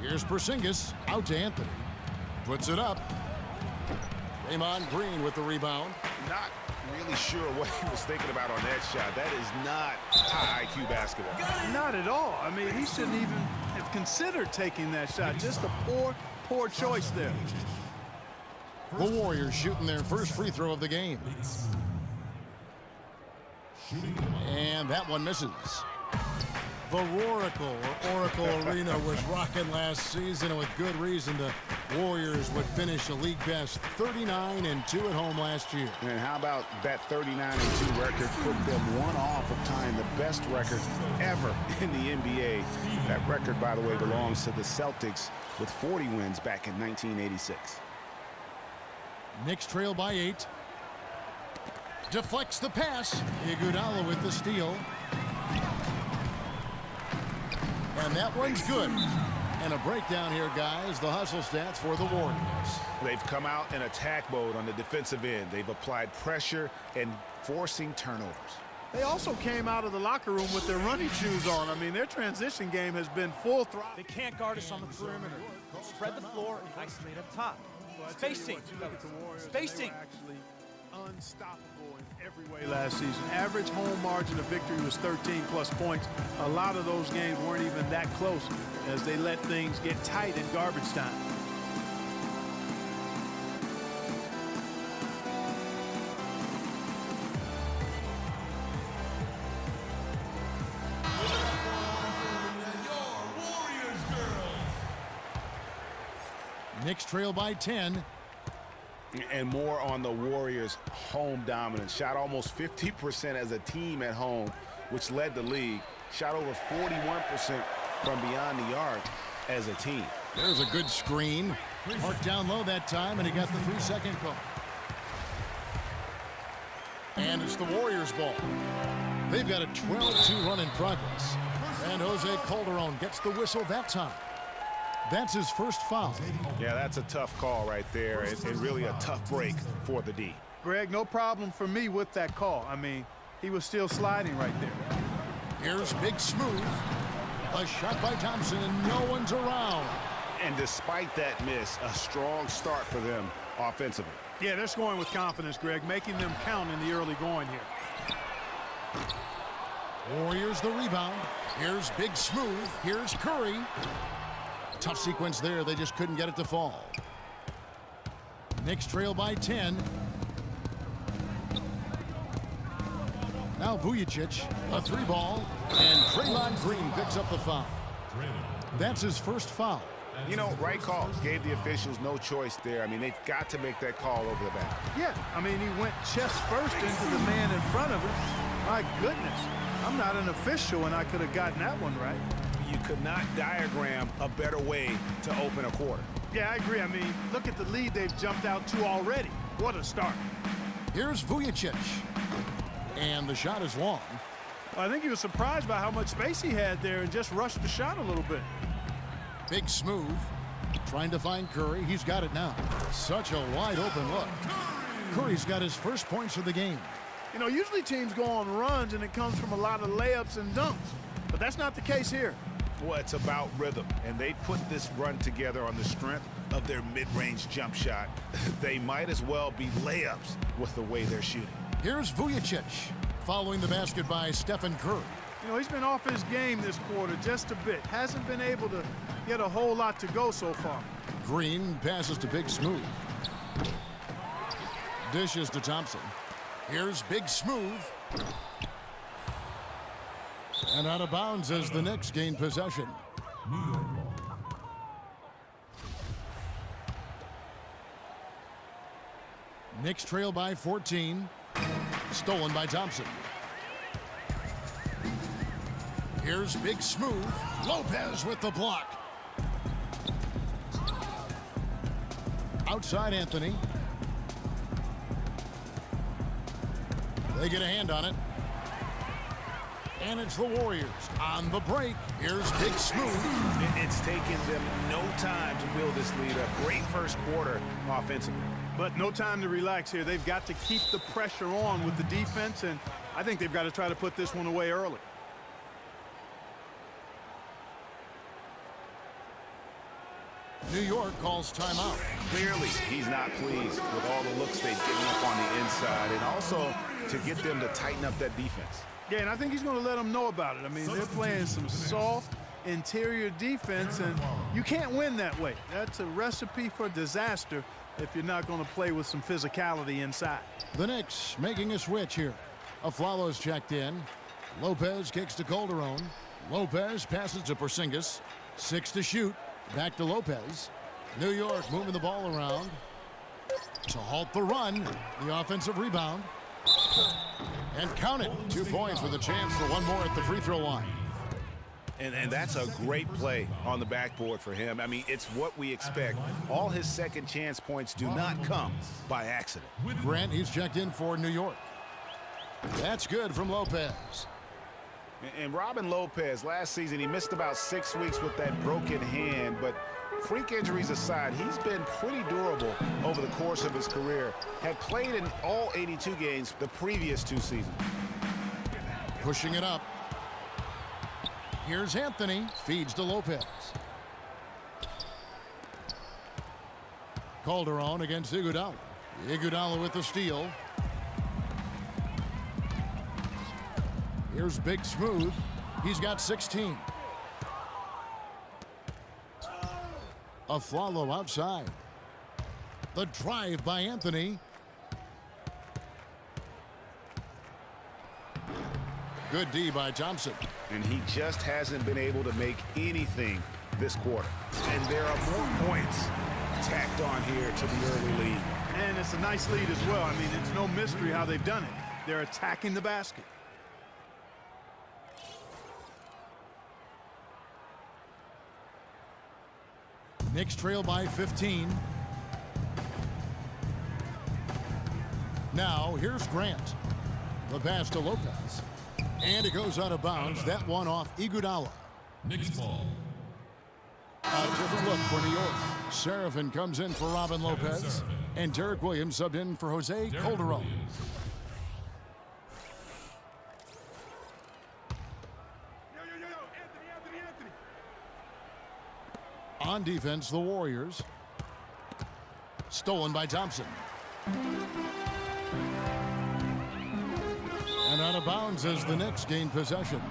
Here's Porzingis out to Anthony. Puts it up. Draymond Green with the rebound. Not really sure what he was thinking about on that shot. That is not high IQ basketball. Not at all. I mean, he shouldn't even have considered taking that shot. Just a poor choice there. The Warriors shooting their first free throw of the game. And that one misses. The Roracle, or Oracle Arena, was rocking last season, and with good reason. The Warriors would finish a league best 39-2 at home last year. And how about that 39-2 record put them one off of tying the best record ever in the NBA. That record, by the way, belongs to the Celtics with 40 wins back in 1986. Knicks trail by 8. Deflects the pass. Iguodala with the steal. And that one's good. And a breakdown here, guys. The hustle stats for the Warriors. They've come out in attack mode on the defensive end. They've applied pressure and forcing turnovers. They also came out of the locker room with their running shoes on. I mean, their transition game has been full throttle. They can't guard us on the perimeter. Spread the floor and isolate up top. Spacing. Spacing. Actually unstoppable in every way last season. Average home margin of victory was 13+ points. A lot of those games weren't even that close as they let things get tight in garbage time. Knicks trail by 10. And more on the Warriors' home dominance. Shot almost 50% as a team at home, which led the league. Shot over 41% from beyond the arc as a team. There's a good screen. Marked down low that time, and he got the 3-second call. And it's the Warriors' ball. They've got a 12-2 run in progress. And Jose Calderon gets the whistle that time. That's his first foul. Yeah, that's a tough call right there, and really a tough break for the D. Greg, no problem for me with that call. I mean, he was still sliding right there. Here's Big Smooth. A shot by Thompson, and no one's around. And despite that miss, a strong start for them offensively. Yeah, they're scoring with confidence, Greg, making them count in the early going here. Warriors the rebound. Here's Big Smooth. Here's Curry. Tough sequence there. They just couldn't get it to fall. Knicks trail by 10. Now Vujicic, a 3-ball, and Draymond Green picks up the foul. That's his first foul. You know, right call. Gave the officials no choice there. I mean, they've got to make that call over the back. Yeah, I mean, he went chest first into the man in front of him. My goodness, I'm not an official, and I could have gotten that one right. You could not diagram a better way to open a quarter. Yeah, I agree. I mean, look at the lead they've jumped out to already. What a start. Here's Vujicic. And the shot is long. I think he was surprised by how much space he had there and just rushed the shot a little bit. Big Smooth. Trying to find Curry. He's got it now. Such a wide open look. Curry's got his first points of the game. You know, usually teams go on runs and it comes from a lot of layups and dunks. But that's not the case here. Well, it's about rhythm, and they put this run together on the strength of their mid-range jump shot. They might as well be layups with the way they're shooting. Here's Vujicic, following the basket by Stephen Curry. You know, he's been off his game this quarter just a bit. Hasn't been able to get a whole lot to go so far. Green passes to Big Smooth. Dishes to Thompson. Here's Big Smooth. And out of bounds as the Knicks gain possession. Knicks trail by 14. Stolen by Thompson. Here's Big Smooth. Lopez with the block. Outside Anthony. They get a hand on it. And it's the Warriors on the break. Here's Big Smooth. It's taken them no time to build this lead up. Great first quarter offensively. But no time to relax here. They've got to keep the pressure on with the defense, and I think they've got to try to put this one away early. New York calls timeout. Clearly, he's not pleased with all the looks they've given up on the inside, and also to get them to tighten up that defense. Yeah, and I think he's going to let them know about it. I mean, they're playing some soft interior defense, and you can't win that way. That's a recipe for disaster if you're not going to play with some physicality inside. The Knicks making a switch here. Aflalo's checked in. Lopez kicks to Calderon. Lopez passes to Porzingis. 6 to shoot. Back to Lopez. New York moving the ball around to halt the run. The offensive rebound. And count it. 2 points with a chance for one more at the free throw line. And that's a great play on the backboard for him. I mean, it's what we expect. All his second chance points do not come by accident. Grant, he's checked in for New York. That's good from Lopez. And Robin Lopez, last season, he missed about 6 weeks with that broken hand, but freak injuries aside, he's been pretty durable over the course of his career. Had played in all 82 games the previous 2 seasons. Pushing it up. Here's Anthony. Feeds to Lopez. Calderon against Iguodala. Iguodala with the steal. Here's Big Smooth. He's got 16. Aflalo outside. The drive by Anthony. Good D by Thompson. And he just hasn't been able to make anything this quarter. And there are more points tacked on here to the early lead. And it's a nice lead as well. I mean, it's no mystery how they've done it. They're attacking the basket. Knicks trail by 15. Now here's Grant. The pass to Lopez. And it goes out of bounds. That one off Iguodala. Knicks ball. A different look for New York. Serafin comes in for Robin Lopez. And Derek Williams subbed in for Jose Calderon. On defense, the Warriors. Stolen by Thompson. And out of bounds as the Knicks gain possession.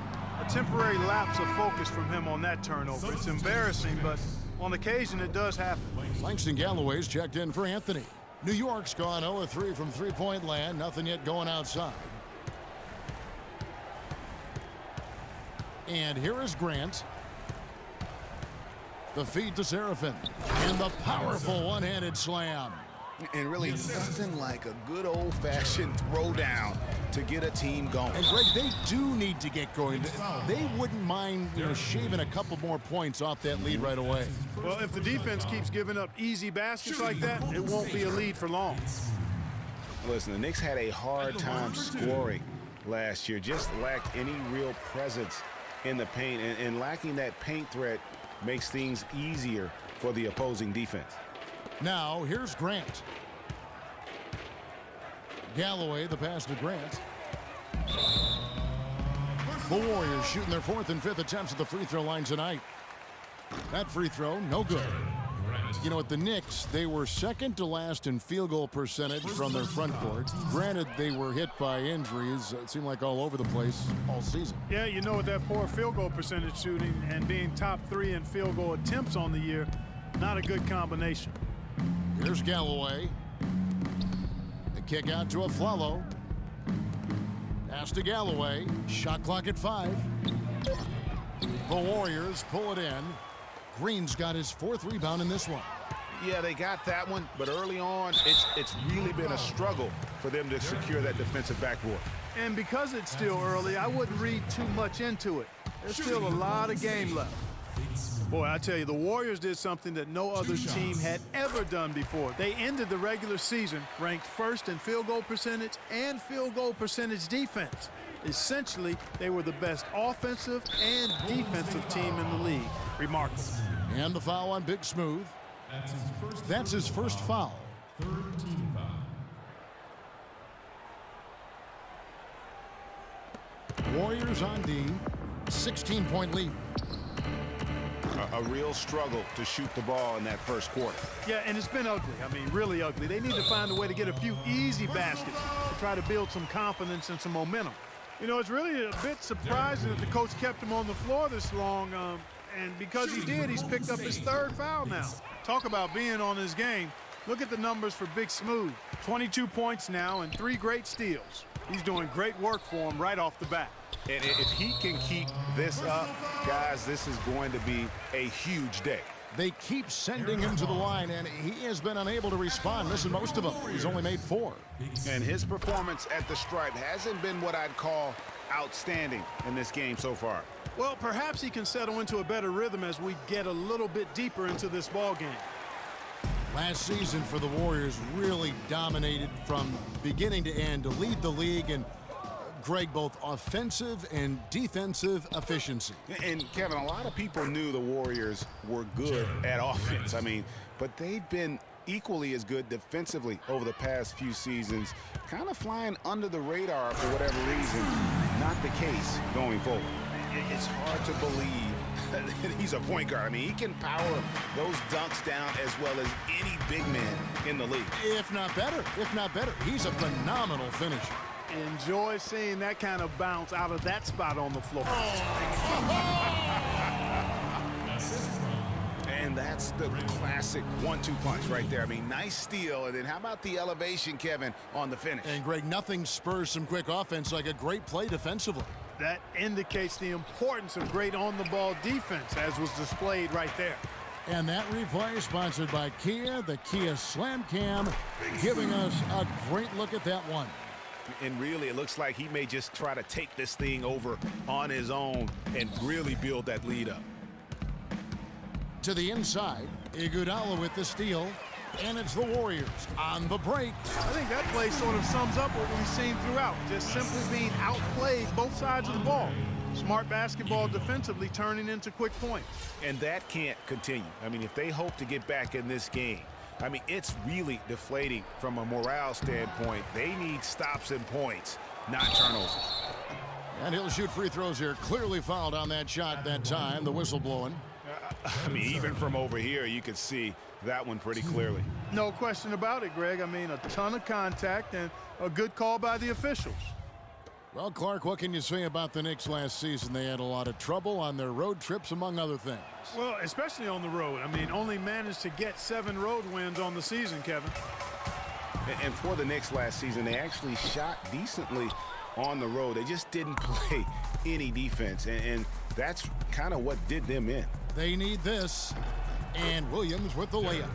A temporary lapse of focus from him on that turnover. It's embarrassing, but on occasion it does happen. Langston Galloway's checked in for Anthony. New York's gone 0-3 from three-point land. Nothing yet going outside. And here is Grant. The feed to Serafin. And the powerful one-handed slam. And really nothing like a good old-fashioned throwdown to get a team going. And Greg, they do need to get going. They wouldn't mind, shaving a couple more points off that lead right away. Well, if the defense keeps giving up easy baskets like that, it won't be a lead for long. Listen, the Knicks had a hard time scoring last year. Just lacked any real presence in the paint. And lacking that paint threat makes things easier for the opposing defense. Now, here's Grant. Galloway, the pass to Grant. The Warriors shooting their 4th and 5th attempts at the free throw line tonight. That free throw, no good. At the Knicks, they were second to last in field goal percentage from their front court. Granted, they were hit by injuries. It seemed like all over the place all season. Yeah, with that poor field goal percentage shooting and being top 3 in field goal attempts on the year, not a good combination. Here's Galloway. The kick out to Aflalo. Pass to Galloway. Shot clock at 5. The Warriors pull it in. Green's got his 4th rebound in this one. Yeah, they got that one, but early on, it's really been a struggle for them to secure that defensive backboard. And because it's still early, I wouldn't read too much into it. There's still a lot of game left. Boy, I tell you, the Warriors did something that no other team had ever done before. They ended the regular season ranked 1st in field goal percentage and field goal percentage defense. Essentially, they were the best offensive and defensive team in the league. Remarkable. And the foul on Big Smooth. That's his first foul. Third team foul. Warriors on D. 16-point lead. a real struggle to shoot the ball in that first quarter. Yeah, and it's been ugly. I mean, really ugly. They need to find a way to get a few easy baskets to try to build some confidence and some momentum. You know, it's really a bit surprising that the coach kept him on the floor this long, and because he did, he's picked up his third foul now. Talk about being on his game. Look at the numbers for Big Smooth. 22 points now and 3 great steals. He's doing great work for him right off the bat. And if he can keep this up, guys, this is going to be a huge day. They keep sending him to the line, and he has been unable to respond, missing most of them. He's only made 4. And his performance at the stripe hasn't been what I'd call outstanding in this game so far. Well, perhaps he can settle into a better rhythm as we get a little bit deeper into this ball game. Last season for the Warriors really dominated from beginning to end to lead the league in, Greg, both offensive and defensive efficiency. And, Kevin, a lot of people knew the Warriors were good at offense. I mean, but they've been equally as good defensively over the past few seasons, kind of flying under the radar for whatever reason. Not the case going forward. It's hard to believe that he's a point guard. I mean, he can power those dunks down as well as any big man in the league. If not better, he's a phenomenal finisher. Enjoy seeing that kind of bounce out of that spot on the floor. And that's the classic 1-2 punch right there. I mean, nice steal, and then how about the elevation, Kevin, on the finish? And, Greg, nothing spurs some quick offense like a great play defensively. That indicates the importance of great on-the-ball defense, as was displayed right there. And that replay sponsored by Kia, the Kia Slam Cam, giving us a great look at that one. And really, it looks like he may just try to take this thing over on his own and really build that lead up. To the inside, Iguodala with the steal, and it's the Warriors on the break. I think that play sort of sums up what we've seen throughout, just simply being outplayed both sides of the ball. Smart basketball defensively turning into quick points. And that can't continue. I mean, if they hope to get back in this game, I mean, it's really deflating from a morale standpoint. They need stops and points, not turnovers. And he'll shoot free throws here. Clearly fouled on that shot that time, the whistle blowing. I mean, even from over here, you could see that one pretty clearly. No question about it, Greg. I mean, a ton of contact and a good call by the officials. Well, Clark, what can you say about the Knicks last season? They had a lot of trouble on their road trips, among other things. Well, especially on the road. I mean, only managed to get 7 road wins on the season, Kevin. And for the Knicks last season, they actually shot decently on the road. They just didn't play any defense, and that's kind of what did them in. They need this. And Williams with the layup.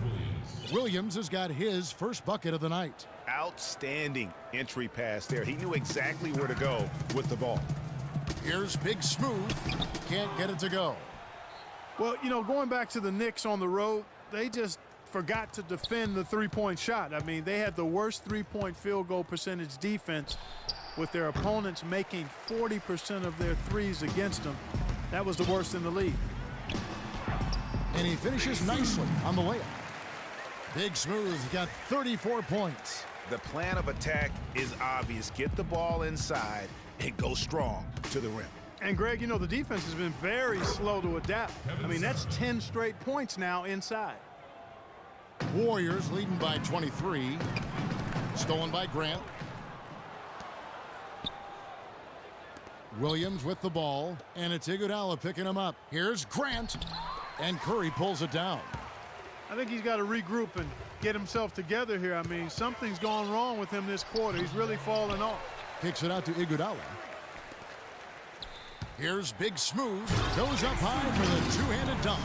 Williams has got his first bucket of the night. Outstanding entry pass there. He knew exactly where to go with the ball. Here's Big Smooth. Can't get it to go. Well, you know, going back to the Knicks on the road, they just forgot to defend the three-point shot. I mean, they had the worst three-point field goal percentage defense with their opponents making 40% of their threes against them. That was the worst in the league. And he finishes nicely on the layup. Big Smooth got 34 points. The plan of attack is obvious. Get the ball inside and go strong to the rim. And, Greg, you know, the defense has been very slow to adapt. I mean, that's 10 straight points now inside. Warriors leading by 23. Stolen by Grant. Williams with the ball, and it's Iguodala picking him up. Here's Grant, and Curry pulls it down. I think he's got to regroup and get himself together here. I mean, something's gone wrong with him this quarter. He's really fallen off. Kicks it out to Iguodala. Here's Big Smooth. Goes up high for the two-handed dunk.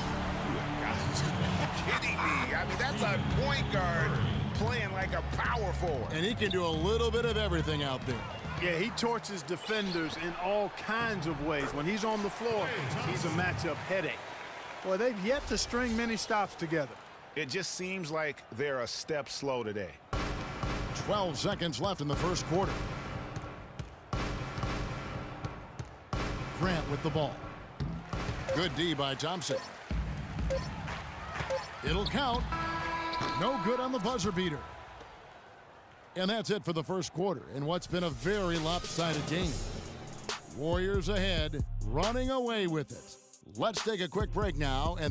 Kidding me. I mean, that's a point guard playing like a power forward. And he can do a little bit of everything out there. Yeah, he torches defenders in all kinds of ways. When he's on the floor, he's a matchup headache. Boy, they've yet to string many stops together. It just seems like they're a step slow today. 12 seconds left in the first quarter. Grant with the ball. Good D by Thompson. It'll count. No good on the buzzer beater. And that's it for the first quarter in what's been a very lopsided game. Warriors ahead, running away with it. Let's take a quick break now and